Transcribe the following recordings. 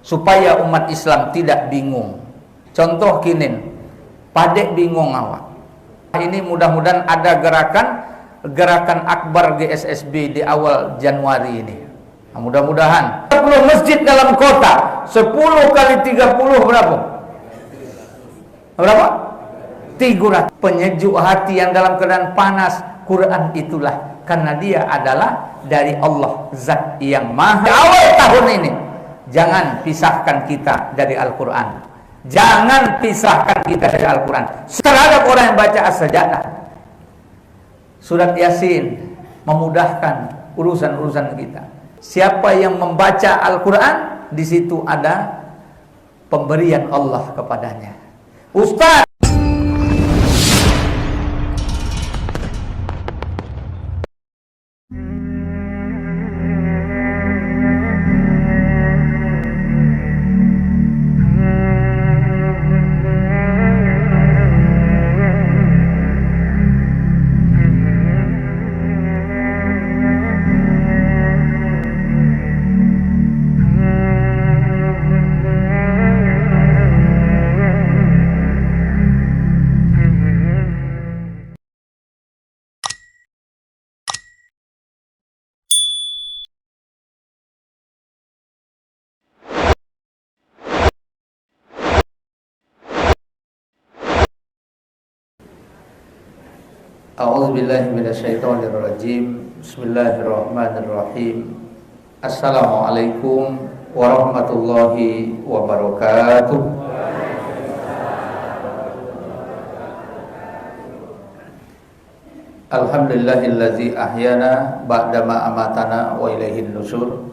supaya umat Islam tidak bingung. Contoh kinin, padek bingung awak. Ini mudah-mudahan ada gerakan akbar GSSB di awal Januari ini. Nah, mudah-mudahan 10 masjid dalam kota, 10 kali 30 berapa? Berapa? 300. Penyejuk hati yang dalam keadaan panas, Quran itulah, karena dia adalah dari Allah, zat yang maha. Awal tahun ini jangan pisahkan kita dari Al-Quran. Jangan pisahkan kita dari Al-Quran. Terhadap orang yang baca as-sajadah, surat Yasin, memudahkan urusan-urusan kita. Siapa yang membaca Al-Quran, di situ ada pemberian Allah kepadanya. Ustaz, A'udzubillahi minasyaitonirrajim. Bismillahirrahmanirrahim. Assalamualaikum warahmatullahi wabarakatuh. Alhamdulillahillazi ahyana ba'dama amatana wa ilaihin nusur.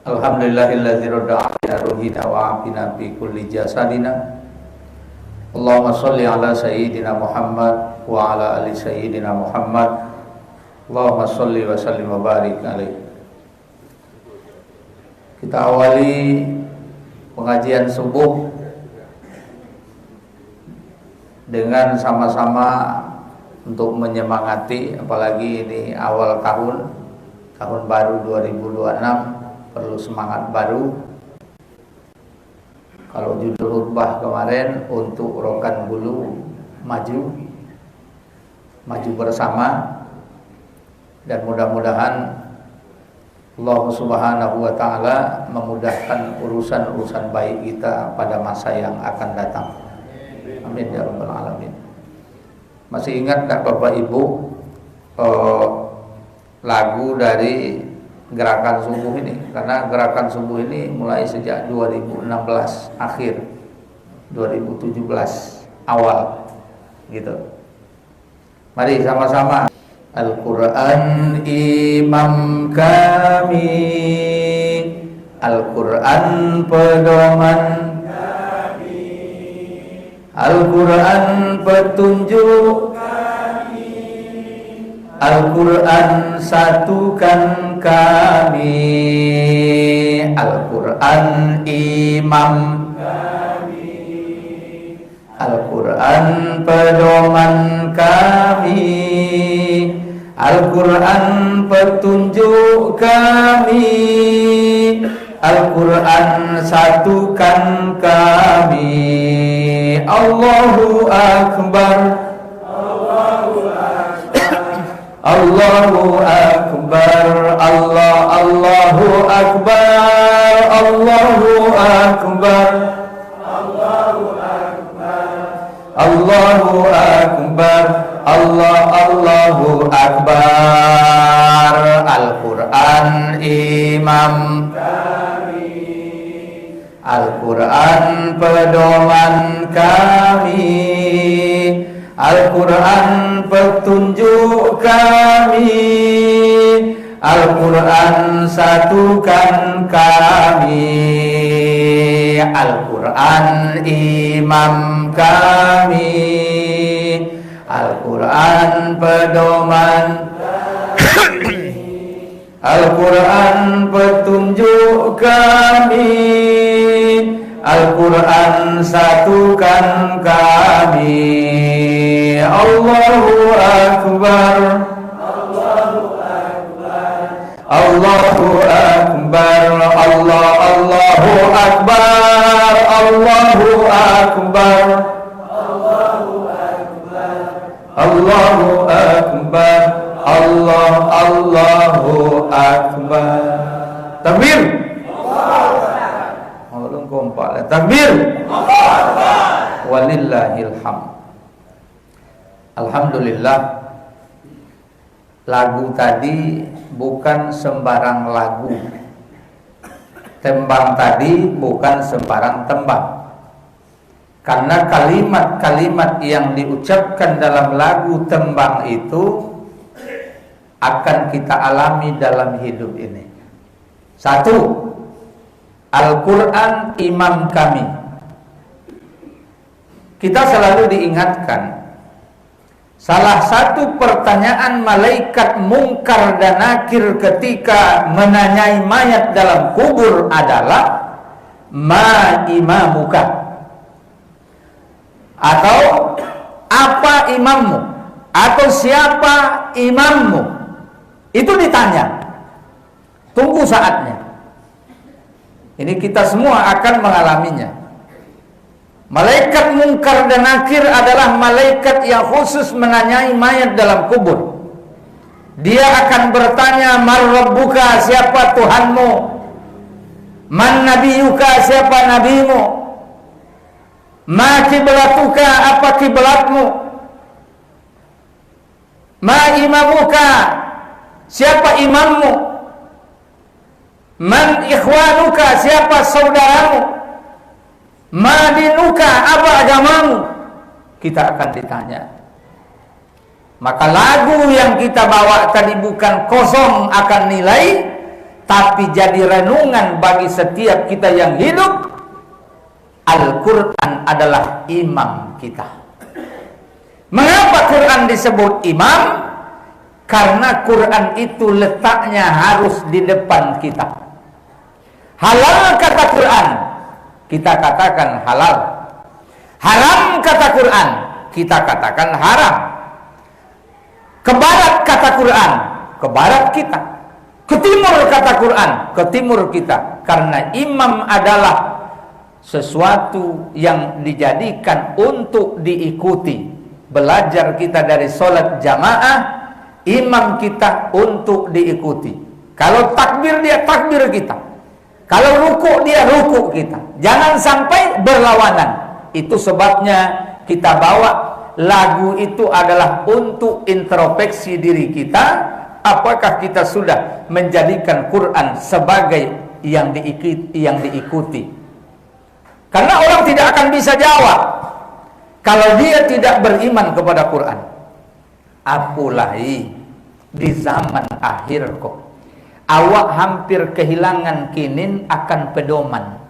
Alhamdulillahillazi radda 'ala ruhina wa 'afina fi kulli jasadina. Allahumma sholli ala sayyidina Muhammad wa ala ali sayyidina Muhammad. Allahumma sholli wa sallim wa barik alaihi. Kita awali pengajian subuh dengan sama-sama untuk menyemangati, apalagi ini awal tahun baru 2026, perlu semangat baru. Kalau judul khutbah kemarin, untuk Rokan Bulu maju bersama, dan mudah-mudahan Allah Subhanahu wa taala memudahkan urusan-urusan baik kita pada masa yang akan datang. Amin ya rabbal alamin. Masih ingat tak Bapak Ibu lagu dari gerakan subuh ini? Karena gerakan subuh ini mulai sejak 2016 akhir, 2017 awal gitu. Mari sama-sama. Al-Quran imam kami, Al-Quran pedoman kami, Al-Quran petunjuk kami, Al-Quran satukan kami, Al-Quran imam kami, Al-Quran pedoman kami, Al-Quran petunjuk kami, Al-Quran satukan kami. Allahu Akbar, Allahu Akbar, Allahu Akbar, Allahu Akbar, Allahu Akbar, Allahu Akbar, Allahu Akbar, Allahu Akbar. Al-Quran imam kami, Al-Quran pedoman kami, Al-Quran petunjuk kami, Al-Quran satukan kami, Al-Quran imam kami, Al-Quran pedoman kami, Al-Quran petunjuk kami, Al-Quran satukan kami. Allahu Akbar, Allahu Akbar, Allahu Akbar, Allahu Takbir. Walillahil hamd. Alhamdulillah, lagu tadi bukan sembarang lagu. Tembang tadi bukan sembarang tembang. Karena kalimat-kalimat yang diucapkan dalam lagu tembang itu akan kita alami dalam hidup ini. Satu, Al-Quran imam kami. Kita selalu diingatkan, salah satu pertanyaan malaikat mungkar dan nakir ketika menanyai mayat dalam kubur adalah ma imamuka, atau apa imammu, atau siapa imammu. Itu ditanya. Tunggu saatnya. Ini kita semua akan mengalaminya. Malaikat mungkar dan nakir adalah malaikat yang khusus menanyai mayat dalam kubur. Dia akan bertanya, man rabbuka, siapa Tuhanmu? Man nabiyuka, siapa nabimu? Ma kiblatuka, apa kiblatmu? Ma imamuka, siapa imammu? Man ikhwanuka, siapa saudaramu? Ma dinuka, apa agamamu? Kita akan ditanya. Maka lagu yang kita bawa tadi bukan kosong akan nilai, tapi jadi renungan bagi setiap kita yang hidup. Al-Quran adalah imam kita. Mengapa Quran disebut imam? Karena Quran itu letaknya harus di depan kita. Halal kata Quran, kita katakan halal. Haram kata Quran, kita katakan haram. Ke barat kata Quran, ke barat kita. Ke timur kata Quran, ke timur kita. Karena imam adalah sesuatu yang dijadikan untuk diikuti. Belajar kita dari sholat jamaah, imam kita untuk diikuti. Kalau takbir, dia takbir kita. Kalau ruku, dia ruku kita. Jangan sampai berlawanan. Itu sebabnya kita bawa lagu itu adalah untuk introspeksi diri kita. Apakah kita sudah menjadikan Quran sebagai yang diikuti? Karena orang tidak akan bisa jawab kalau dia tidak beriman kepada Quran. Apalagi di zaman akhir kok. Awak hampir kehilangan kinin akan pedoman.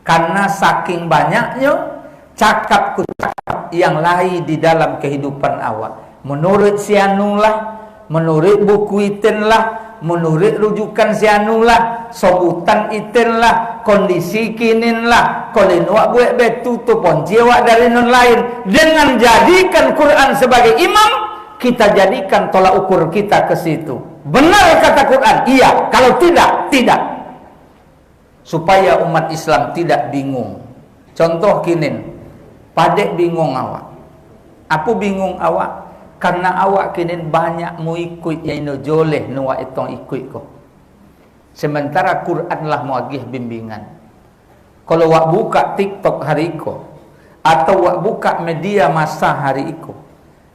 Karena saking banyaknya cakap-cakap yang lain di dalam kehidupan awak. Menurut si anu lah, menurut buku iten lah, menurut rujukan si anu lah, sebutan iten lah, kondisi kinin lah, kalau nuak buat betu tu pon jiwa dari non lain. Dengan jadikan Quran sebagai imam, kita jadikan tolak ukur kita ke situ. Benar kata Quran? Iya. Kalau tidak, tidak. Supaya umat Islam tidak bingung. Contoh kinin, padek bingung awak. Apa bingung awak? Karena awak kinin banyak mu ikut yang ino joleh nuak itong ikut ko. Sementara Quran lah mu agih bimbingan. Kalau wak buka TikTok hari ko, atau wak buka media massa hari ko,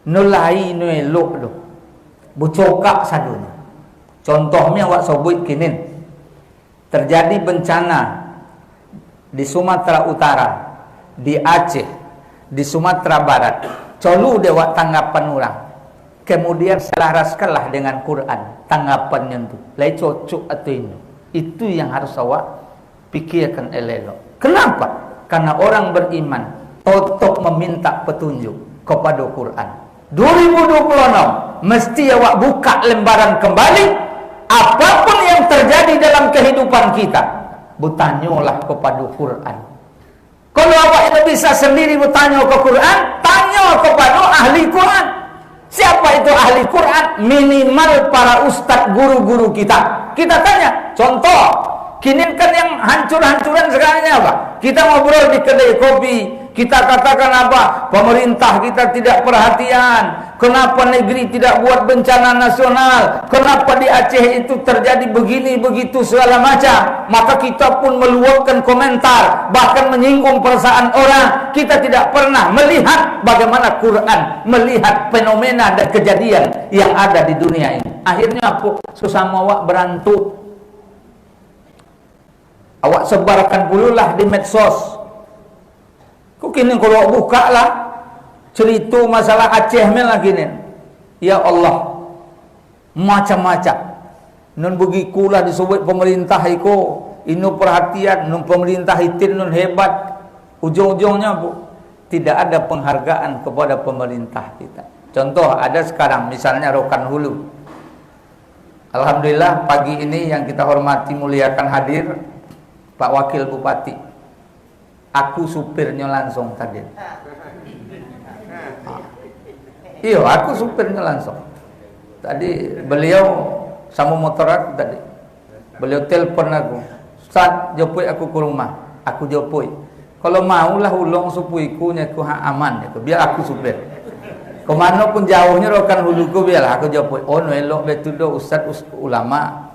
nulai nu elok do. Bucokak sadunya. Contohnya wak sobut kinin. Terjadi bencana di Sumatera Utara, di Aceh, di Sumatera Barat. Colu dewa tanggapan orang. Kemudian selaraskanlah dengan Quran tanggapannya itu. Lai cocok atau ini. Itu yang harus awak pikirkan elok. Kenapa? Karena orang beriman tetap meminta petunjuk kepada Quran. 2026 mesti awak buka lembaran kembali. Apapun yang terjadi dalam kehidupan kita, bertanyalah kepada Quran. Kalau awak itu bisa sendiri bertanya ke Quran, tanya kepada ahli Quran. Siapa itu ahli Quran? Minimal para ustadz guru-guru kita. Kita tanya. Contoh, kini kan yang hancur-hancuran sekarang apa? Kita ngobrol di kedai kopi, Kita katakan apa? Pemerintah kita tidak perhatian. Kenapa negeri tidak buat bencana nasional? Kenapa di Aceh itu terjadi begini begitu segala macam? Maka kita pun meluapkan komentar, bahkan menyinggung perasaan orang. Kita tidak pernah melihat bagaimana Quran melihat fenomena dan kejadian yang ada di dunia ini. Akhirnya apa? Sesama awak berantuk. Awak sebarkan pululah di medsos. Kok kini kalau buka lah cerita masalah Aceh lagi nih. Ya Allah, macam-macam. Nun begikulah disebut pemerintah iko, inu perhatian, nun pemerintah itin nun hebat. Ujung-ujungnya bu, tidak ada penghargaan kepada pemerintah kita. Contoh ada sekarang misalnya Rokan Hulu. Alhamdulillah pagi ini yang kita hormati muliakan hadir Pak Wakil Bupati. Aku supirnya langsung tadi. Iya, aku supirnya langsung. Tadi beliau sama motor aku tadi. Beliau telepon aku. Ustaz, jopoi aku ke rumah. Aku jopoi. Kalau maulah ulong supuiku nyaku aman ya. Biar aku supir. Kemana pun jauhnya Rokan Huluku biar aku jopoi. Oh, no elok betul do Ustaz ulama.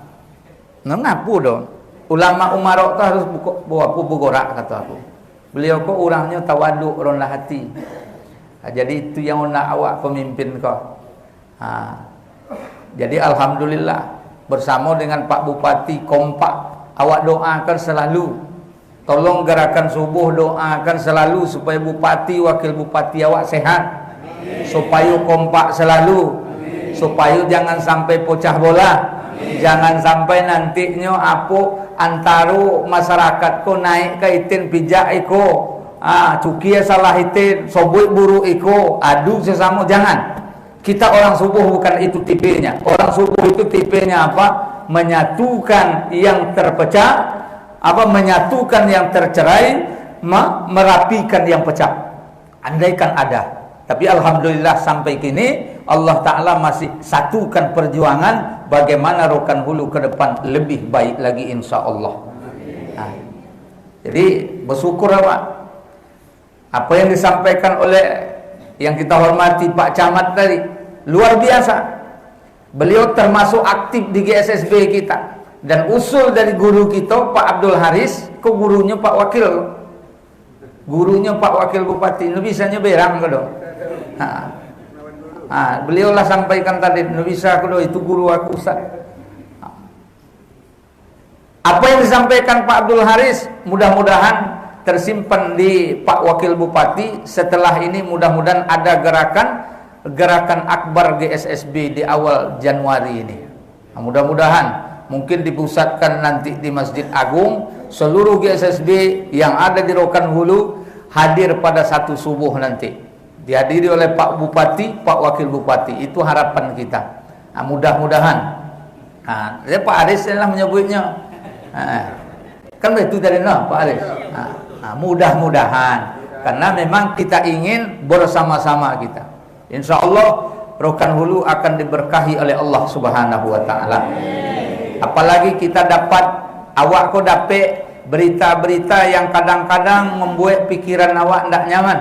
Ngapu dong. Ulama umarok tu harus bawa bugorak kata aku. Beliau kok orangnya tawaduk, rendah hati. Jadi itu yang nak awak pemimpin kau. Jadi alhamdulillah bersama dengan Pak Bupati kompak. Awak doakan selalu. Tolong gerakan subuh doakan selalu supaya Bupati, Wakil Bupati awak sehat. Supaya kompak selalu. Supaya jangan sampai pecah bola. Jangan sampai nantinya apa antara masyarakat ko naik ke itin pijak iko, cukia salah itin, sobui buru iko, adu sesama. Jangan. Kita orang subuh bukan itu tipenya. Orang subuh itu tipenya apa? Menyatukan yang terpecah, apa menyatukan yang tercerai, merapikan yang pecah. Andaikan ada. Tapi alhamdulillah sampai kini Allah Ta'ala masih satukan perjuangan bagaimana Rokan Hulu ke depan lebih baik lagi insya Allah. Jadi bersyukur apa yang disampaikan oleh yang kita hormati Pak Camat tadi luar biasa. Beliau termasuk aktif di GSSB kita. Dan usul dari guru kita Pak Abdul Haris ke gurunya Pak Wakil. Gurunya Pak Wakil Bupati. Ini bisanya berang ke dong. Beliau lah sampaikan tadi, bisa aku itu guru aku Ustaz. Apa yang disampaikan Pak Abdul Haris mudah-mudahan tersimpan di Pak Wakil Bupati. Setelah ini mudah-mudahan ada gerakan akbar GSSB di awal Januari ini. Mudah-mudahan mungkin dipusatkan nanti di Masjid Agung. Seluruh GSSB yang ada di Rokan Hulu hadir pada satu subuh nanti. Dihadiri oleh Pak Bupati, Pak Wakil Bupati. Itu harapan kita. Mudah-mudahan. Pak Aris lah menyebutnya. Kan itu dari Pak Aris. Mudah-mudahan. Karena memang kita ingin bersama-sama kita. Insya Allah Rokan Hulu akan diberkahi oleh Allah Subhanahu Wa Taala. Apalagi kita dapat, awak kok dapat berita-berita yang kadang-kadang membuat pikiran awak tidak nyaman.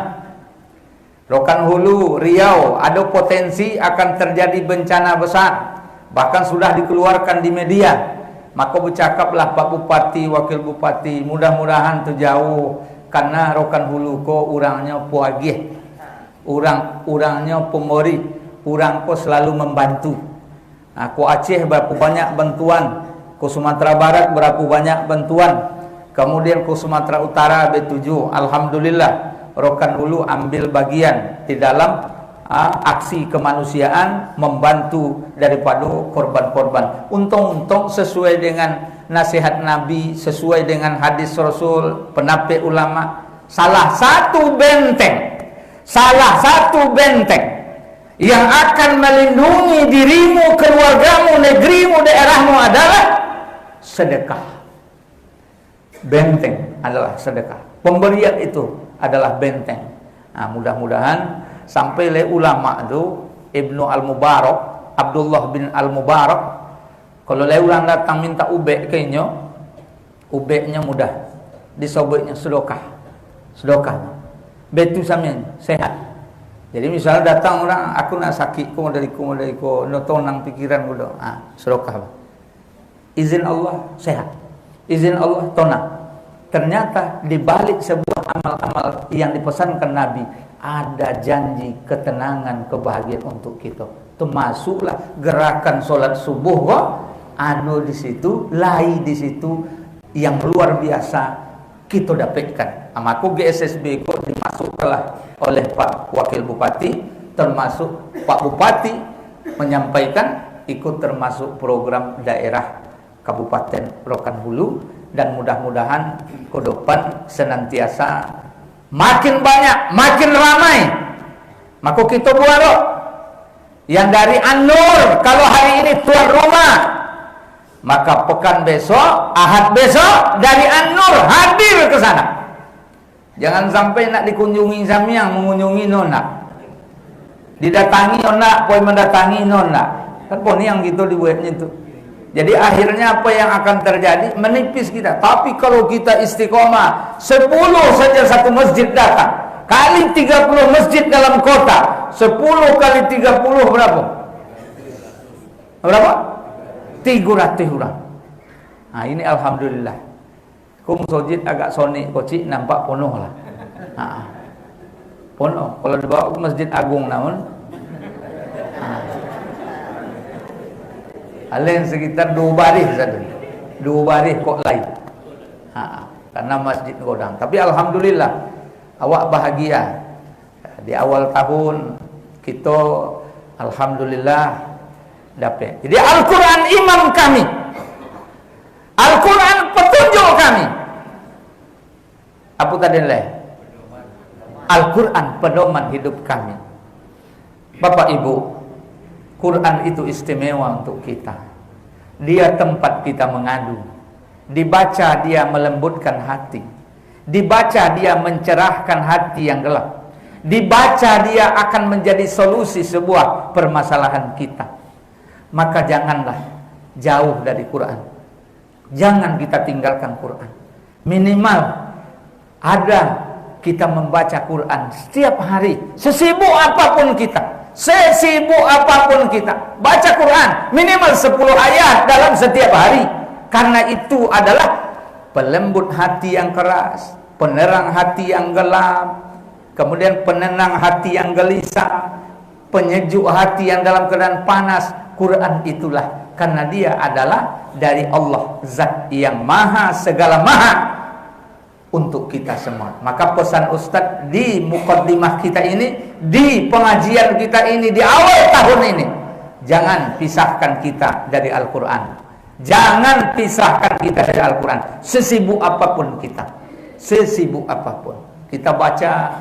Rokan Hulu, Riau ada potensi akan terjadi bencana besar. Bahkan sudah dikeluarkan di media. Maka bercakaplah Pak Bupati, Wakil Bupati, mudah-mudahan terjauh. Karena Rokan Hulu ko orangnya puagih. Orangnya pemori. Orang ko selalu membantu. Ko Aceh berapa banyak bantuan. Ko Sumatera Barat berapa banyak bantuan. Kemudian ko Sumatera Utara B7. Alhamdulillah. Rokan Hulu ambil bagian di dalam aksi kemanusiaan membantu daripada korban-korban. Untung-untung sesuai dengan nasihat Nabi, sesuai dengan hadis Rasul, penapik ulama. Salah satu benteng yang akan melindungi dirimu, keluargamu, negerimu, daerahmu adalah sedekah. Benteng adalah sedekah. Pemberian itu adalah benteng. Mudah-mudahan sampai le ulama itu Ibnu Al-Mubarak, Abdullah bin Al-Mubarak, kalau le orang datang minta ubek kayaknya, ubeknya mudah, disobeknya sedekah. betu sampean sehat. Jadi misalnya datang orang, aku nak sakit, ku no tonang pikiran ku do. Sedekah. Izin Allah sehat. Izin Allah tonang. Ternyata di balik sebuah amal-amal yang dipesankan Nabi ada janji ketenangan, kebahagiaan untuk kita. Termasuklah gerakan sholat subuh anu di situ, lai di situ yang luar biasa kita dapatkan. Amaku GSSB kok dimasukkanlah oleh Pak Wakil Bupati, termasuk Pak Bupati menyampaikan ikut termasuk program daerah Kabupaten Rokan Hulu, dan mudah-mudahan ke depan senantiasa makin banyak, makin ramai. Maka kita buat yang dari An-Nur, kalau hari ini tuan rumah, maka pekan besok, Ahad besok dari An-Nur hadir ke sana. Jangan sampai nak dikunjungi sampean mengunjungi nona, didatangi nona, poi mendatangi nona. Kan pun yang gitu dibuatnya itu. Jadi akhirnya apa yang akan terjadi? Menipis kita. Tapi kalau kita istiqomah, 10 saja satu masjid datang, kali 30 masjid dalam kota, 10 kali 30 berapa? Berapa? 300 orang. Nah ini alhamdulillah. Kum sojid agak sonik kocik nampak penuh lah. Penuh. Kalau dibawa ke Masjid Agung namun Alen sekitar 2 baris saja. 2 baris kok lain. Karena masjid godang. Tapi alhamdulillah awak bahagia. Di awal tahun kita alhamdulillah dapat. Jadi Al-Qur'an imam kami. Al-Qur'an petunjuk kami. Apa tadi lah? Al-Qur'an pedoman hidup kami. Bapak Ibu, Quran itu istimewa untuk kita. Dia tempat kita mengadu. Dibaca dia melembutkan hati. Dibaca dia mencerahkan hati yang gelap. Dibaca dia akan menjadi solusi sebuah permasalahan kita. Maka janganlah jauh dari Quran. Jangan kita tinggalkan Quran. Minimal ada kita membaca Quran setiap hari, sesibuk apapun kita. Sesibuk apapun kita, baca Quran minimal 10 ayat dalam setiap hari. Karena itu adalah pelembut hati yang keras, penerang hati yang gelap, kemudian penenang hati yang gelisah, penyejuk hati yang dalam keadaan panas. Quran itulah, karena dia adalah dari Allah, zat yang maha segala maha untuk kita semua. Maka pesan Ustadz di mukaddimah kita ini, di pengajian kita ini, di awal tahun ini, jangan pisahkan kita dari Al-Quran. Jangan pisahkan kita dari Al-Quran. Sesibuk apapun kita, sesibuk apapun kita baca,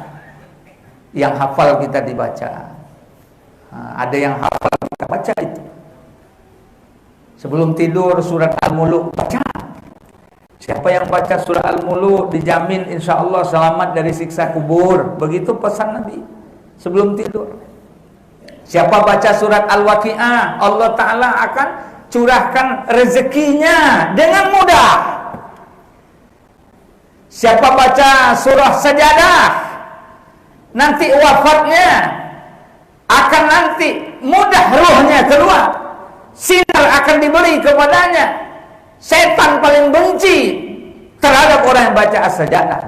yang hafal kita dibaca. Ada yang hafal kita baca itu. Sebelum tidur surat Al-Muluk baca. Siapa yang baca surah Al-Muluk dijamin insya Allah selamat dari siksa kubur. Begitu pesan Nabi sebelum tidur. Siapa baca surat Al-Waqi'ah, Allah Ta'ala akan curahkan rezekinya dengan mudah. Siapa baca surah Sajadah, nanti wafatnya akan nanti mudah rohnya keluar. Sinar akan diberi kepadanya. Setan paling benci terhadap orang yang baca As-Sajadah.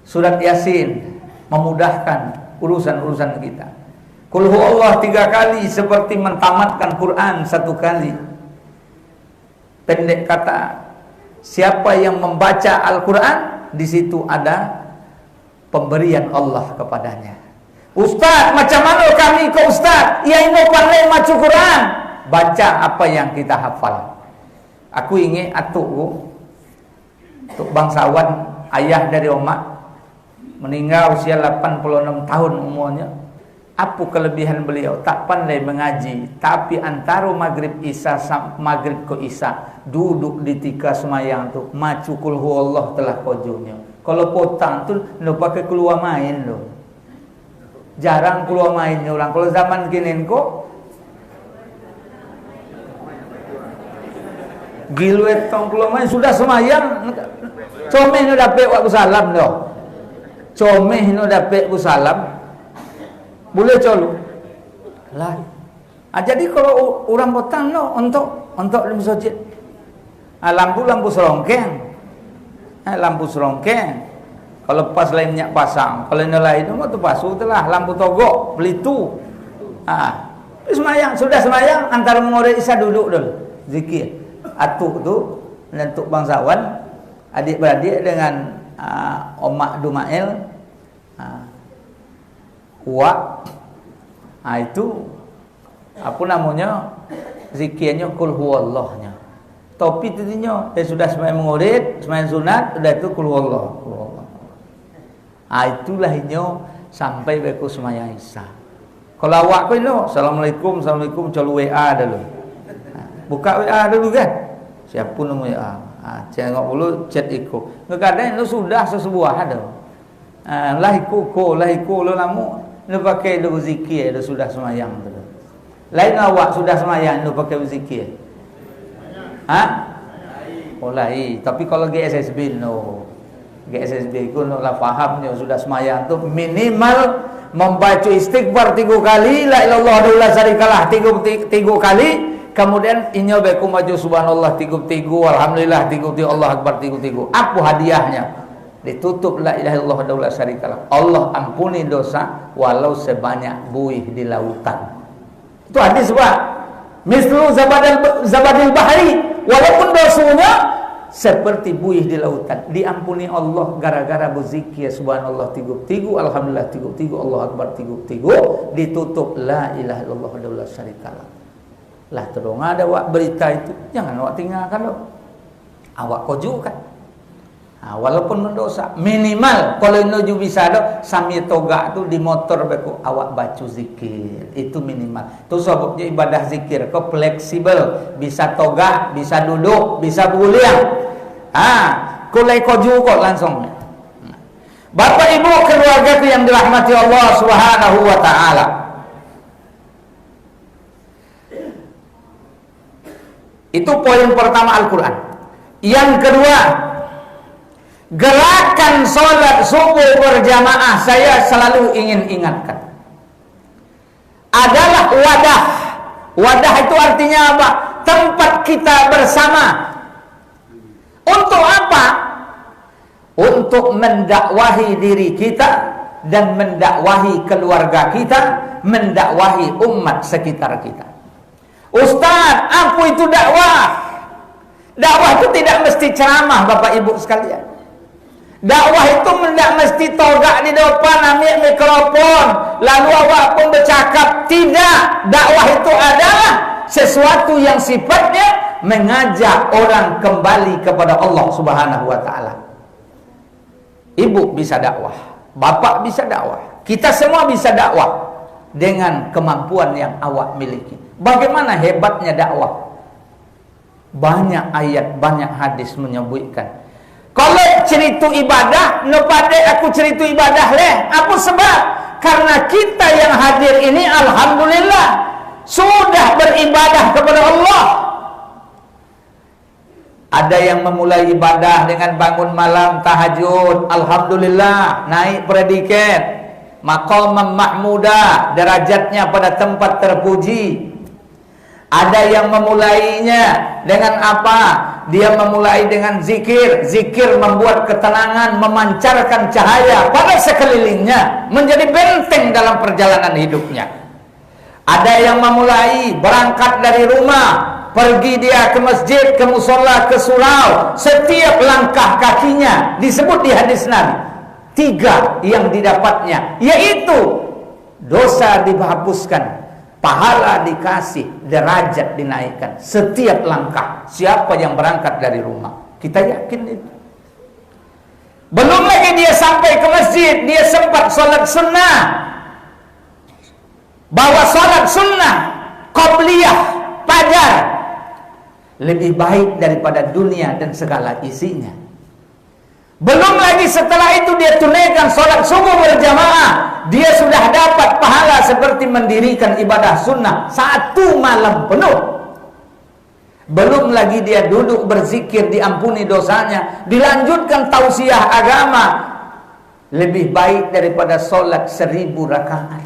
Surat Yasin memudahkan urusan-urusan kita. Qul huwallah 3 kali seperti mentamatkan Quran 1 kali. Pendek kata, siapa yang membaca Al-Quran, di situ ada pemberian Allah kepadanya. Ustaz, macam mana kami ke Ustaz? Ya ini pandai maca Quran. Baca apa yang kita hafal. Aku ingin atukku, untuk bangsawan, ayah dari Omak, meninggal usia 86 tahun umurnya. Apa kelebihan beliau? Tak pandai mengaji, tapi antara maghrib isya maghrib ke isya duduk di tika semayang tu macu kul huwallah telah kojonya. Kalau potang tu no pakai keluar main lo. Jarang keluar mainnya orang. Kalau zaman kini kok giluet tong keluar main sudah semayang. Comeh no dapat waktu salam lo. comeh no dapat ku salam boleh colu lah. Jadi kalau orang botang no untuk di masjid lampu serongkeng, lampu serongkeng kalau pas lainnya pasang, kalau ini lain itu tu pasu telah lampu togok beli tu semayang, sudah semayang antara mengorek isya duduk dulu zikir atuk tu untuk bangsawan adik-beradik dengan Omak Dumail Wak itu apa namanya zikirnya kul huwallahnya topi tadinya sudah semayang mengurid semayang sunat sudah itu kul huwallah itulah inyo sampai beku semayang isya. Kalau awak kau ini assalamualaikum colu WA dulu buka WA dulu kan siapa pun WA tengok dulu chat ikut kadang itu sudah sesebuah ada lah ikut lo lamu lu pakai lu zikir lu sudah semayang tu. Lain awak sudah semayang lu pakai zikir. Oh lain. Tapi kalau GSSB no. GSSB ku no lah fahamnya sudah semayang tu minimal membaca istighfar 3 kali, la ilallah la syarikalah 3 kali, kemudian inyo beku maju subhanallah 3 alhamdulillah 3 Allah akbar 3 apa hadiahnya? Ditutup la ilaha illallah la syarikalah. Allah ampuni dosa walau sebanyak buih di lautan. Itu hadis Pak. Mislu zabadil bahri, walaupun dosanya seperti buih di lautan, diampuni Allah gara-gara berzikir subhanallah 3 alhamdulillah 3 Allah akbar 3 ditutup la ilaha illallah la syarikalah. Lah terong ada wak berita itu, jangan wak tinggalkan dok. Awak kojukan. Walaupun mendosa minimal kalau menuju bisa dok sambil toga tu di motor beku awak baca zikir itu minimal tu sebabnya ibadah zikir kau fleksibel bisa toga bisa duduk bisa berguling kulai koju kok langsung. Bapak ibu keluarga itu yang dirahmati Allah Subhanahu wa taala, itu poin pertama Al-Quran. Yang kedua, gerakan sholat subuh berjamaah saya selalu ingin ingatkan adalah wadah. Wadah itu artinya apa? Tempat kita bersama. Untuk apa? Untuk mendakwahi diri kita dan mendakwahi keluarga kita, mendakwahi umat sekitar kita. Ustaz, apa itu dakwah? Dakwah itu tidak mesti ceramah Bapak Ibu sekalian. Dakwah itu tidak mesti togak di depan ambil mikrofon lalu awak pun bercakap. Tidak. Dakwah itu adalah sesuatu yang sifatnya mengajak orang kembali kepada Allah Subhanahu wa taala. Ibu bisa dakwah, bapak bisa dakwah, kita semua bisa dakwah dengan kemampuan yang awak miliki. Bagaimana hebatnya dakwah? Banyak ayat, banyak hadis menyebutkan. Kalau cerita ibadah, no pada aku cerita ibadah leh. Apa sebab? Karena kita yang hadir ini alhamdulillah sudah beribadah kepada Allah. Ada yang memulai ibadah dengan bangun malam tahajud, alhamdulillah naik predikat, maqamam mahmuda, derajatnya pada tempat terpuji. Ada yang memulainya dengan apa? Dia memulai dengan zikir. Zikir membuat ketenangan, memancarkan cahaya pada sekelilingnya, menjadi benteng dalam perjalanan hidupnya. Ada yang memulai berangkat dari rumah, pergi dia ke masjid, ke musola, ke surau. Setiap langkah kakinya disebut di hadis Nabi 3 yang didapatnya, yaitu dosa dihapuskan, pahala dikasih, derajat dinaikkan setiap langkah. Siapa yang berangkat dari rumah, kita yakin itu. Belum lagi dia sampai ke masjid, dia sempat sholat sunnah. Bahwa sholat sunnah qabliyah fajar lebih baik daripada dunia dan segala isinya. Belum lagi setelah itu dia tunaikan sholat subuh berjamaah, dia sudah dapat pahala seperti mendirikan ibadah sunnah 1 malam penuh. Belum lagi dia duduk berzikir, diampuni dosanya, dilanjutkan tausiah agama, lebih baik daripada solat 1000 rakaat.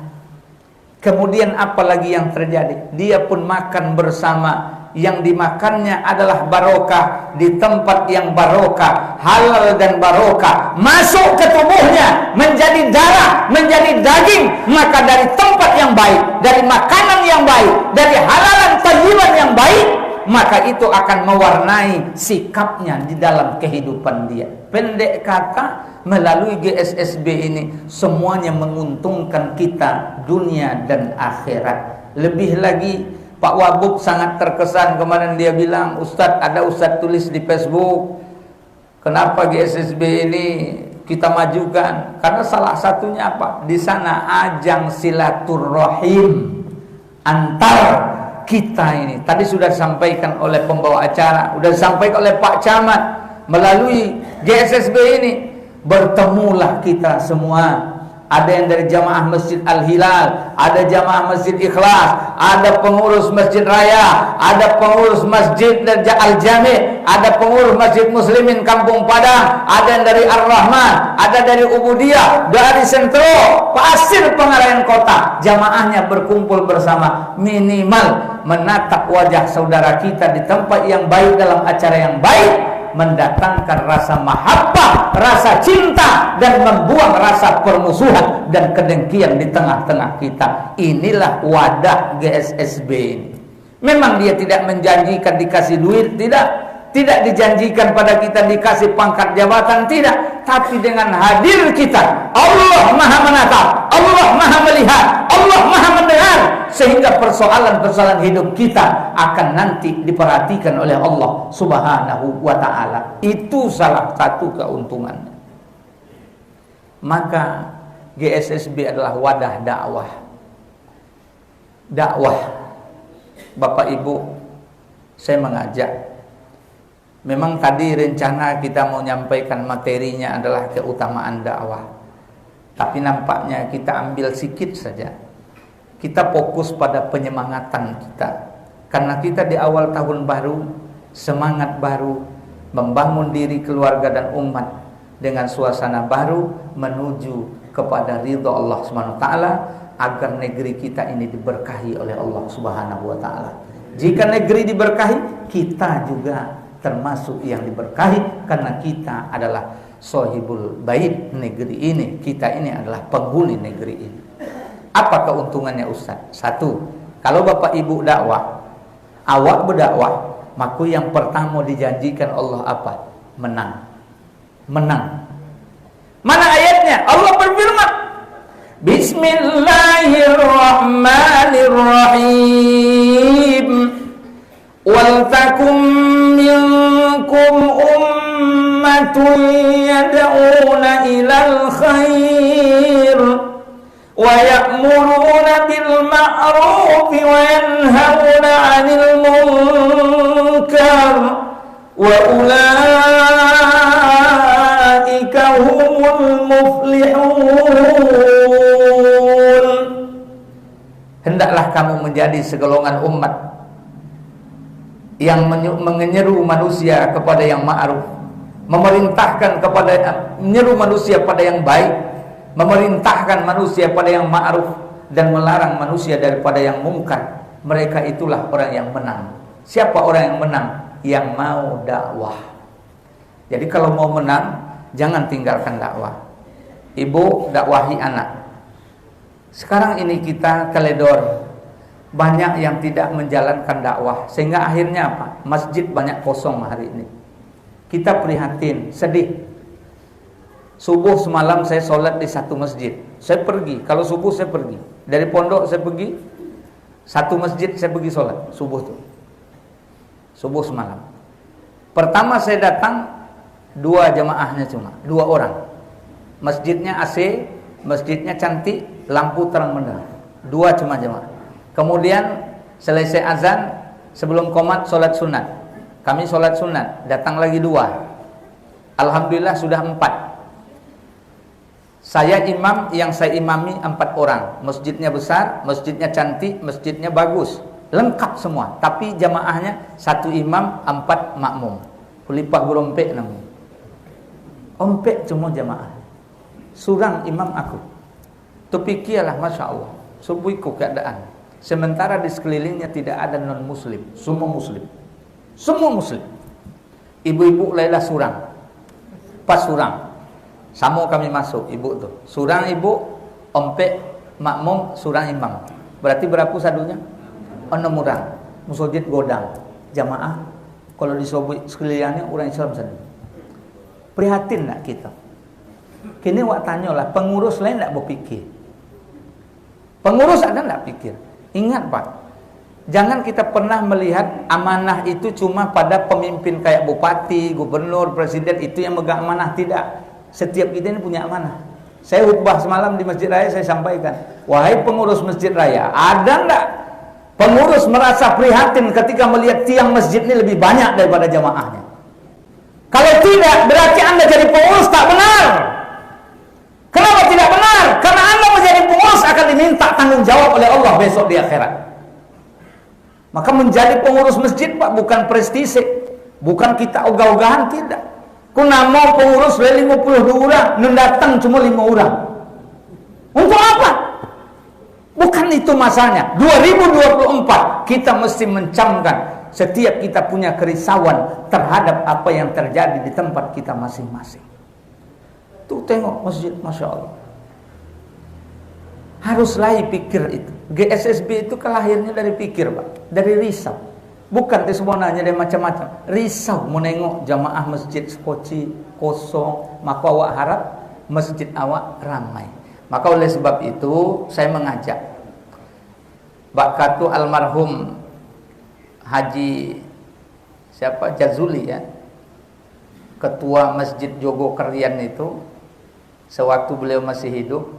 Kemudian apalagi yang terjadi? Dia pun makan bersama, yang dimakannya adalah barokah, di tempat yang barokah, halal dan barokah, masuk ke tubuhnya menjadi darah, menjadi daging. Maka dari tempat yang baik, dari makanan yang baik, dari halalan thayyiban yang baik, maka itu akan mewarnai sikapnya di dalam kehidupan dia. Pendek kata, melalui GSSB ini semuanya menguntungkan kita dunia dan akhirat. Lebih lagi, Pak Wabub sangat terkesan kemarin dia bilang, Ustadz, ada Ustadz tulis di Facebook, kenapa GSSB ini kita majukan? Karena salah satunya apa? Di sana ajang silaturrahim antar kita ini. Tadi sudah disampaikan oleh pembawa acara, sudah disampaikan oleh Pak Camat, melalui GSSB ini bertemulah kita semua. Ada yang dari jamaah Masjid Al-Hilal, ada jamaah Masjid Ikhlas, ada pengurus Masjid Raya, ada pengurus Masjid Al-Jami', ada pengurus Masjid Muslimin Kampung Padang, ada yang dari Ar-Rahman, ada dari Ubudiyah, dari Sentro, Pasir Pengarahan Kota. Jamaahnya berkumpul bersama, minimal menatap wajah saudara kita di tempat yang baik dalam acara yang baik, mendatangkan rasa mahabbah, rasa cinta, dan membuang rasa permusuhan dan kedengkian di tengah-tengah kita. Inilah wadah GSSB ini. Memang dia tidak menjanjikan dikasih duit, tidak dijanjikan pada kita dikasih pangkat jabatan, tidak. Tapi dengan hadir kita, Allah Maha menatap, Allah Maha melihat, Allah Maha mendengar, sehingga persoalan-persoalan hidup kita akan nanti diperhatikan oleh Allah Subhanahu wa ta'ala. Itu salah satu keuntungannya. Maka GSSB adalah wadah dakwah. Dakwah, Bapak Ibu, saya mengajak. Memang tadi rencana kita mau nyampaikan materinya adalah keutamaan dakwah, tapi nampaknya kita ambil sikit saja. Kita fokus pada penyemangatan kita, karena kita di awal tahun baru, semangat baru, membangun diri keluarga dan umat dengan suasana baru menuju kepada ridha Allah Subhanahu wa taala, agar negeri kita ini diberkahi oleh Allah Subhanahu wa taala. Jika negeri diberkahi, kita juga termasuk yang diberkahi, karena kita adalah sohibul bait negeri ini. Kita ini adalah penghuni negeri ini. Apa keuntungannya Ustaz? Satu, kalau Bapak Ibu dakwah, awak berdakwah, maka yang pertama dijanjikan Allah apa? Menang. Menang. Mana ayatnya? Allah berfirman, Bismillahirrahmanirrahim. Wal takum minkum ummatun yad'una ilal khair wa ya'muruna bil ma'ruf wa yanhauna 'anil munkar wa ulaika humul muflihun. Hendaklah kamu menjadi segolongan umat yang menyeru manusia kepada yang ma'ruf, memerintahkan kepada, menyeru manusia pada yang baik, memerintahkan manusia pada yang ma'ruf, dan melarang manusia daripada yang mungkar. Mereka itulah orang yang menang. Siapa orang yang menang? Yang mau dakwah. Jadi kalau mau menang, jangan tinggalkan dakwah. Ibu dakwahi anak. Sekarang ini kita teledor, banyak yang tidak menjalankan dakwah, sehingga akhirnya apa? Masjid banyak kosong hari ini. Kita prihatin, sedih. Subuh semalam saya sholat di satu masjid. Saya pergi, kalau subuh saya pergi. Dari pondok saya pergi, satu masjid saya pergi sholat subuh tuh. Subuh semalam. Pertama saya datang, 2 jamaahnya cuma, 2 orang. Masjidnya AC, masjidnya cantik, lampu terang benderang. 2 cuma jamaah. Kemudian selesai azan, sebelum qomat sholat sunat. Kami sholat sunat, datang lagi 2. Alhamdulillah sudah 4. Saya imam, yang saya imami 4 orang. Masjidnya besar, masjidnya cantik, masjidnya bagus, lengkap semua. Tapi jamaahnya 1 imam, 4 makmum. Kulipah berompek namanya. Ompek semua jamaah. surang imam aku. Tu pikirlah, Masya Allah, subuhiku keadaan. Sementara di sekelilingnya tidak ada non muslim, semua muslim. Semua muslim. Ibu-ibu lailah surang. Pas surang, samo kami masuk, ibu tuh. Surang ibu, ompek makmum, surang imam. Berarti berapa sadunya? 6 orang. Musajid godang. Jamaah, kalau di sekelilingnya orang Islam sana. Prihatin tak kita? Kini wak tanyalah, pengurus lain tak berpikir. Pengurus ada tak pikir? Ingat Pak, jangan kita pernah melihat amanah itu cuma pada pemimpin kayak bupati, gubernur, presiden itu yang megang amanah. Tidak. Setiap kita ini punya amanah. Saya khutbah semalam di Masjid Raya, saya sampaikan, wahai pengurus Masjid Raya, ada enggak pengurus merasa prihatin ketika melihat tiang masjid ini lebih banyak daripada jamaahnya? Kalau tidak, berarti Anda jadi pengurus tak benar. Kenapa tidak benar? Karena Anda menjadi pengurus akan diminta tanggung jawab oleh Allah besok di akhirat. Maka menjadi pengurus masjid Pak bukan prestise, bukan kita ogah-ogahan, tidak. Kuna mau pengurus 52 orang, mendatang cuma 5 orang. Untuk apa? Bukan itu masanya. 2024 kita mesti mencamkan setiap kita punya kerisauan terhadap apa yang terjadi di tempat kita masing-masing. Tuh tengok masjid, Masya Allah. Haruslah pikir itu. GSSB itu kelahirnya dari pikir Pak, dari risau. Bukan sebenarnya dari macam-macam. Risau menengok jamaah masjid sekoci kosong, maka awak harap masjid awak ramai. Maka oleh sebab itu saya mengajak Bakatu almarhum Haji siapa Jazuli ya, ketua Masjid Jogokarian itu, sewaktu beliau masih hidup.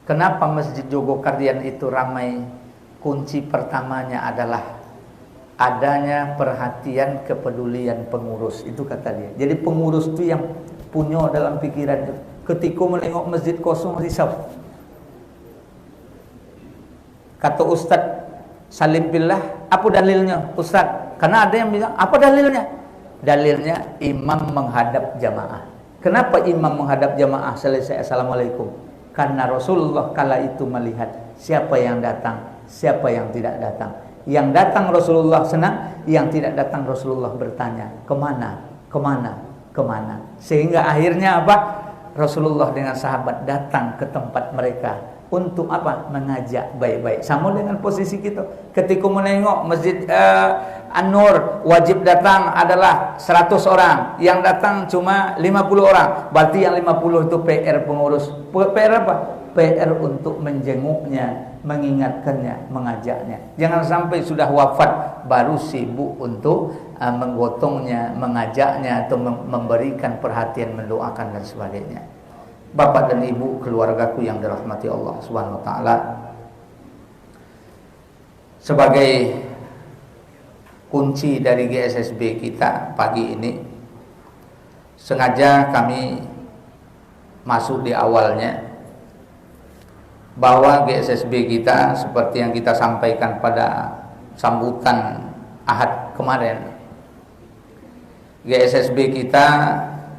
Kenapa Masjid Jogokarian itu ramai? Kunci pertamanya adalah adanya perhatian kepedulian pengurus, itu kata dia. Jadi pengurus itu yang punya dalam pikiran itu, ketika menengok masjid kosong risau. Kata Ustadz Salim Billah, apa dalilnya Ustadz? Karena ada yang bilang, apa dalilnya? Dalilnya imam menghadap jamaah. Kenapa imam menghadap jamaah selesai Assalamualaikum? Karena Rasulullah kala itu melihat siapa yang datang, siapa yang tidak datang. Yang datang Rasulullah senang, yang tidak datang Rasulullah bertanya, kemana, kemana, kemana. Sehingga akhirnya apa? Rasulullah dengan sahabat datang ke tempat mereka. Untuk apa? Mengajak baik-baik. Sama dengan posisi kita. Ketika menengok Masjid An-Nur, wajib datang adalah 100 orang. Yang datang cuma 50 orang. Berarti yang 50 itu PR pengurus. PR apa? PR untuk menjenguknya, mengingatkannya, mengajaknya. Jangan sampai sudah wafat baru sibuk untuk menggotongnya, mengajaknya, atau memberikan perhatian, mendoakan dan sebagainya. Bapak dan Ibu, keluargaku yang dirahmati Allah Subhanahu wa taala, sebagai kunci dari GSSB kita pagi ini, sengaja kami masuk di awalnya bahwa GSSB kita seperti yang kita sampaikan pada sambutan Ahad kemarin, GSSB kita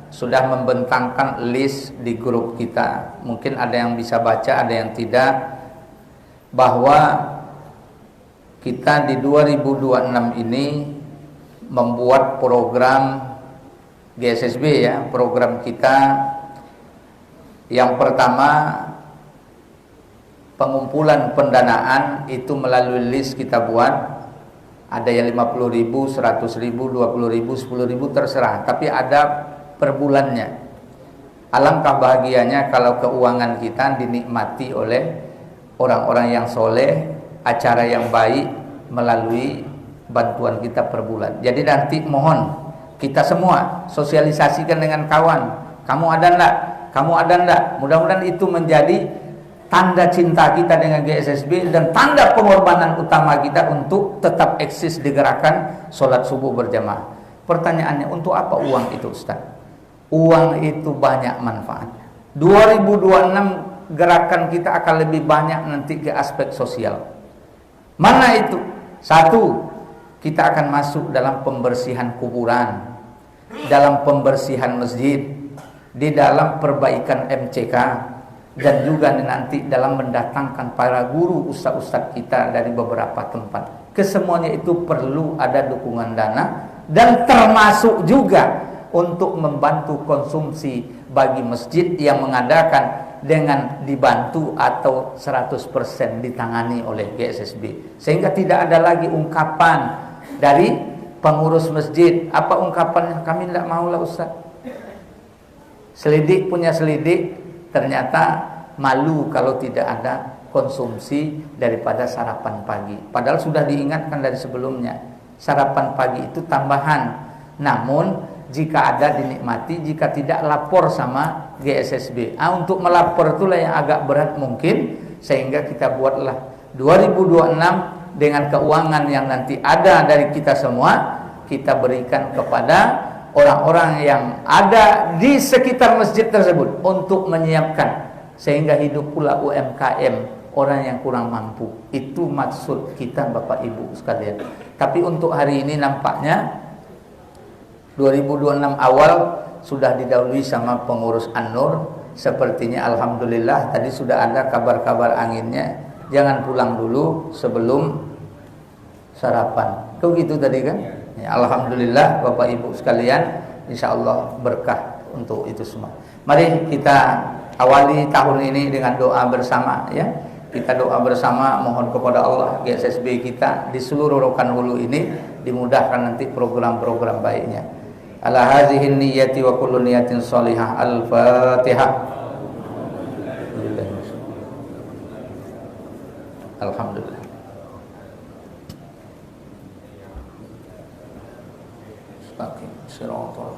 sudah membentangkan list di grup kita. Mungkin ada yang bisa baca, ada yang tidak, bahwa kita di 2026 ini membuat program GSSB ya, program kita yang pertama, pengumpulan pendanaan itu melalui list kita buat. Ada yang 50.000, 100.000, 20.000, 10.000 terserah, tapi ada per bulannya. Alangkah bahagianya kalau keuangan kita dinikmati oleh orang-orang yang soleh, acara yang baik melalui bantuan kita per bulan. Jadi nanti mohon kita semua sosialisasikan dengan kawan. Kamu ada enggak? Kamu ada enggak? Mudah-mudahan itu menjadi tanda cinta kita dengan GSSB dan tanda pengorbanan utama kita untuk tetap eksis di gerakan sholat subuh berjamaah. Pertanyaannya, untuk apa uang itu Ustaz? Uang itu banyak manfaatnya. 2026 gerakan kita akan lebih banyak nanti ke aspek sosial. Mana itu? Satu, kita akan masuk dalam pembersihan kuburan, dalam pembersihan masjid, di dalam perbaikan MCK dan juga nanti dalam mendatangkan para guru ustaz-ustaz kita dari beberapa tempat. Kesemuanya itu perlu ada dukungan dana dan termasuk juga untuk membantu konsumsi bagi masjid yang mengadakan dengan dibantu atau 100% ditangani oleh GSSB, sehingga tidak ada lagi ungkapan dari pengurus masjid. Apa ungkapannya? Kami tidak mau lah Ustaz. Selidik punya selidik, ternyata malu kalau tidak ada konsumsi daripada sarapan pagi. Padahal sudah diingatkan dari sebelumnya, sarapan pagi itu tambahan. Namun jika ada dinikmati, jika tidak lapor sama GSSB. Untuk melapor itulah yang agak berat mungkin, sehingga kita buatlah 2026 dengan keuangan yang nanti ada dari kita semua, kita berikan kepada orang-orang yang ada di sekitar masjid tersebut untuk menyiapkan, sehingga hidup pula UMKM orang yang kurang mampu. Itu maksud kita Bapak Ibu sekalian. Tapi untuk hari ini nampaknya 2026 awal sudah didahului sama pengurus An-Nur. Sepertinya alhamdulillah tadi sudah ada kabar-kabar anginnya. Jangan pulang dulu sebelum sarapan. Tuh gitu tadi kan? Ya, alhamdulillah Bapak Ibu sekalian, insyaallah berkah untuk itu semua. Mari kita awali tahun ini dengan doa bersama ya. Kita doa bersama, mohon kepada Allah GSSB kita di seluruh Rokan Hulu ini dimudahkan nanti program-program baiknya. Ala hadhihi niyyati wa kullu niyatin shalihah. Al-Fatihah. Alhamdulillah. Mustaqim siratal.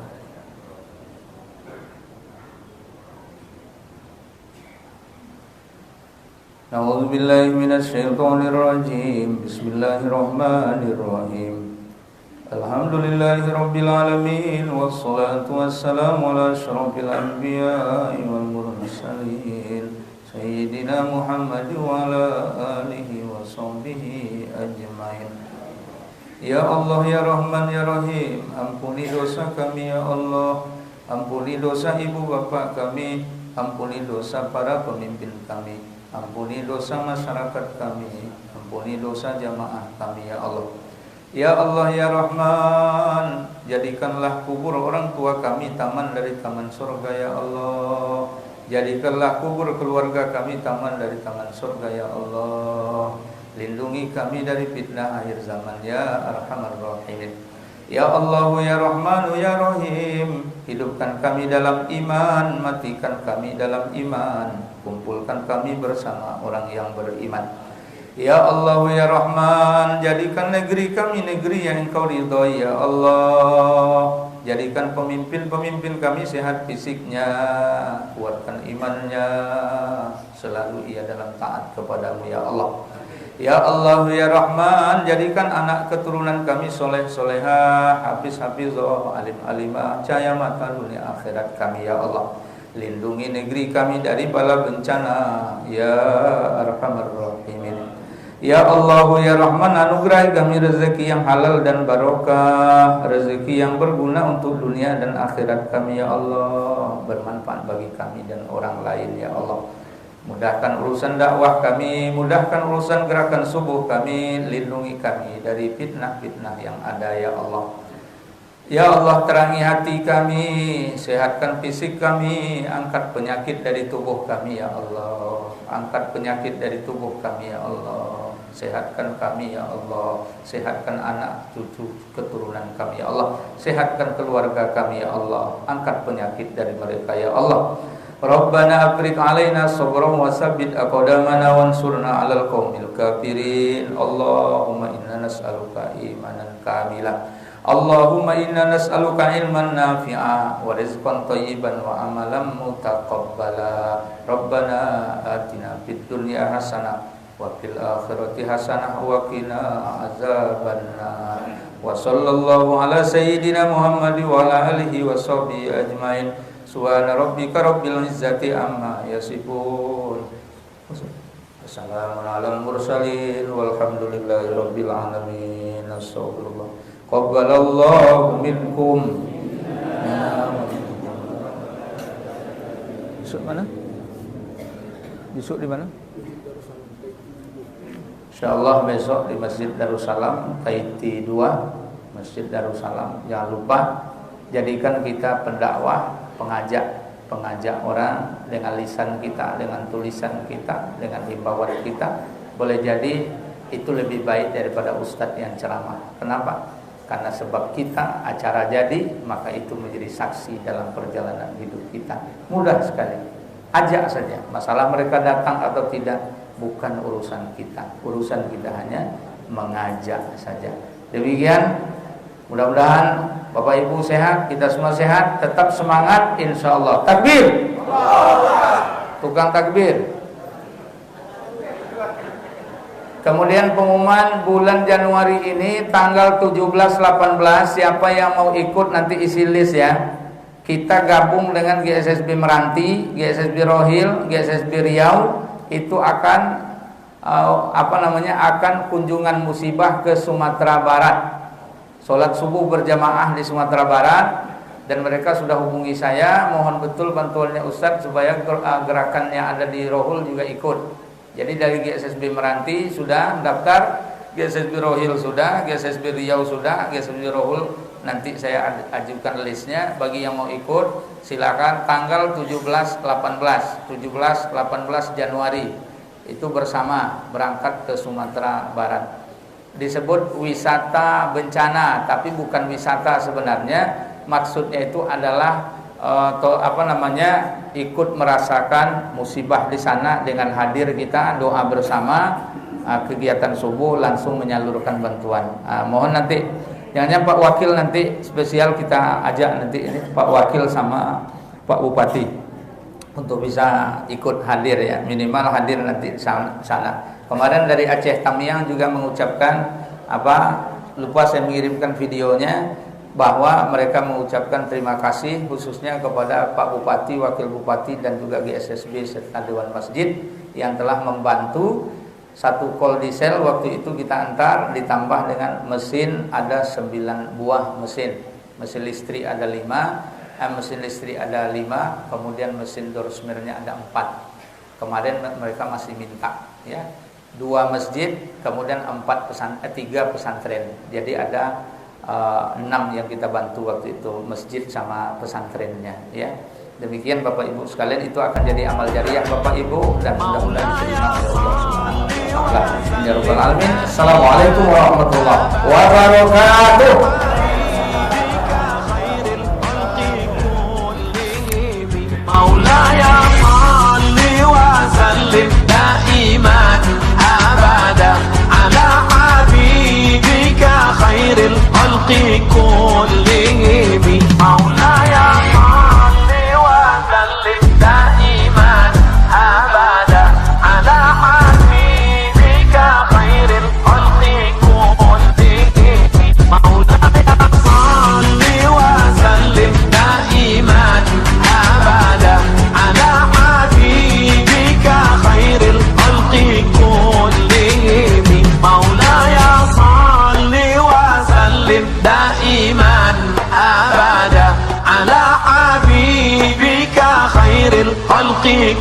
A'udzu billahi minasy syaithanir rajim. Bismillahirrahmanirrahim. Alhamdulillahirabbil alamin wassalatu wassalamu ala asyrofil anbiya'i wal mursalin sayyidina Muhammad wa ala alihi wa sahbihi ajmain. Ya Allah ya Rahman ya Rahim, ampuni dosa kami ya Allah, ampuni dosa ibu bapak kami, ampuni dosa para pemimpin kami, ampuni dosa masyarakat kami, ampuni dosa jamaah kami ya Allah. Ya Allah ya Rahman, jadikanlah kubur orang tua kami taman dari taman surga ya Allah. Jadikanlah kubur keluarga kami taman dari taman surga ya Allah. Lindungi kami dari fitnah akhir zaman ya Arhamar Rahimin. Ya Allah ya Rahman ya Rahim, hidupkan kami dalam iman, matikan kami dalam iman, kumpulkan kami bersama orang yang beriman. Ya Allah ya Rahman, jadikan negeri kami negeri yang Engkau ridhoi ya Allah. Jadikan pemimpin-pemimpin kami sehat fisiknya, kuatkan imannya, selalu ia dalam taat kepadamu ya Allah. Ya Allah ya Rahman, jadikan anak keturunan kami soleh solehah, hafiz hafizah, alim alimah, cahaya mata dunia akhirat kami ya Allah. Lindungi negeri kami dari bala bencana ya Arhamar Rahimin. Ya Allah ya Rahman, anugerahi kami rezeki yang halal dan barokah, rezeki yang berguna untuk dunia dan akhirat kami ya Allah, bermanfaat bagi kami dan orang lain ya Allah. Mudahkan urusan dakwah kami, mudahkan urusan gerakan subuh kami, lindungi kami dari fitnah-fitnah yang ada ya Allah. Ya Allah, terangi hati kami, sehatkan fisik kami, angkat penyakit dari tubuh kami ya Allah. Angkat penyakit dari tubuh kami ya Allah. Sehatkan kami ya Allah. Sehatkan anak cucu keturunan kami ya Allah. Sehatkan keluarga kami ya Allah. Angkat penyakit dari mereka ya Allah. Rabbana afriq alaina sabran wa sabbit aqdamana wansurna 'alal qaumil kafirin. Allahumma inna nas'aluka imanan kamilan. Allahumma inna nas'aluka ilman nafi'a wa rizqan thayyiban wa amalan mutaqabbala. Rabbana atina fid dunya hasanah wa fil akhirati hasanah wa qina azabannar. Wa sallallahu ala sayyidina Muhammad wa ala alihi wa sahbihi ajmain. Subhana rabbika rabbil izzati amma yasifun. Wassalamun alal mursalin walhamdulillahi rabbil alamin. Astagfirullah. Qabbalallahu minkum. Besok mana? Besok di mana? Insyaallah besok di Masjid Darussalam Taiti 2, Masjid Darussalam. Jangan lupa jadikan kita pendakwah, pengajak orang dengan lisan kita, dengan tulisan kita, dengan himbauan kita. Boleh jadi itu lebih baik daripada ustadz yang ceramah. Kenapa? Karena sebab kita acara jadi, maka itu menjadi saksi dalam perjalanan hidup kita. Mudah sekali, ajak saja. Masalah mereka datang atau tidak bukan urusan kita. Urusan kita hanya mengajak saja. Demikian, mudah-mudahan Bapak Ibu sehat, kita semua sehat, tetap semangat insyaallah. Takbir. Tukang takbir. Kemudian pengumuman bulan Januari ini tanggal 17-18, siapa yang mau ikut nanti isi list ya. Kita gabung dengan GSSB Meranti, GSSB Rohil, GSSB Riau, itu akan akan kunjungan musibah ke Sumatera Barat. Sholat subuh berjamaah di Sumatera Barat, dan mereka sudah hubungi saya, mohon betul bantuannya Ustadz supaya gerakan yang ada di Rohul juga ikut. Jadi dari GSSB Meranti sudah daftar, GSSB Rohil sudah, GSSB Riau sudah, GSSB Rohul nanti saya ajukan listnya. Bagi yang mau ikut silakan tanggal 17-18 Januari itu bersama berangkat ke Sumatera Barat. Disebut wisata bencana, tapi bukan wisata sebenarnya. Maksudnya itu adalah ikut merasakan musibah di sana dengan hadir kita, doa bersama, kegiatan subuh langsung menyalurkan bantuan. Mohon nanti jangan Pak Wakil nanti spesial kita ajak nanti ini Pak Wakil sama Pak Bupati untuk bisa ikut hadir ya, minimal hadir nanti sana. Kemarin dari Aceh Tamiang juga mengucapkan lupa saya mengirimkan videonya, bahwa mereka mengucapkan terima kasih khususnya kepada Pak Bupati, Wakil Bupati dan juga GSSB serta Dewan Masjid yang telah membantu. Satu kol diesel waktu itu kita antar, ditambah dengan mesin ada 9 buah mesin listrik ada 5, mesin listrik ada 5, kemudian mesin dorsmirnya ada 4. Kemarin mereka masih minta ya 2 masjid, kemudian 3 pesantren. Jadi ada 6 yang kita bantu waktu itu, masjid sama pesantrennya ya. Demikian Bapak Ibu sekalian, itu akan jadi amal jariah Bapak Ibu dan mudah-mudahan diterima oleh Allah Subhanahu wa taala. Ya rabbal alamin. Assalamualaikum warahmatullahi wabarakatuh. Maulaya shalli wa sallim daiman abada ala habibika khairil khalqi kullihim. Maulaya shalli wa sallim daiman abada ala habibika khairil khalqi kullihim. Maulaya shalli wa sallim daiman abada ala habibika khairil khalqi kullihim. Maulaya shalli wa sallim daiman abada ala habibika khairil khalqi